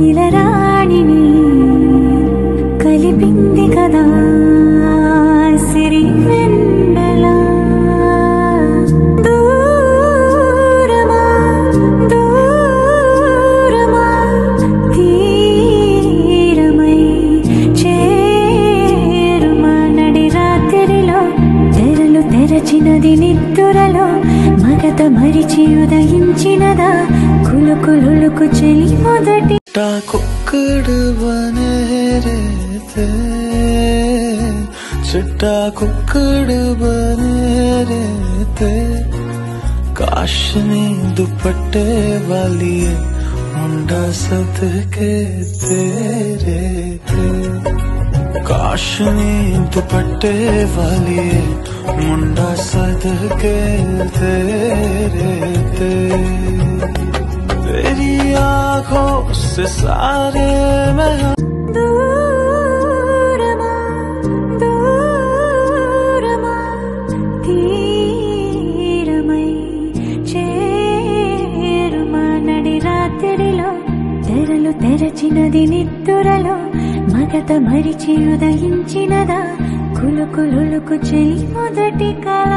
ఇలరాణిని కలిపింది కదా సిరి వెన్నెల దూరమా దూరమా తీరమై చేరుమా నడి రాత్రిలో తెరలు తెరచినది నిద్దురలో మగత మరిచి ఉదయించినదా కులుకులుకు చెలి మొదటి कुक्कड़ बने रहते चिट्टा कुक्कड़ बने रहते काशनी दुपट्टे वाली मुंडा सद के तेरे थे काशनी दुपट्टे वाली मुंडा सद के तेरे थे तेरी आँखों से सारे मैं दूरमा दूरमा తీరమై చేరుమా నడి రాత్రిలో తెరలు తెరచినది నిద్దురలో మగత మరిచి ఉదయించినదా కులుకులుకు చెలి మొదటి కళ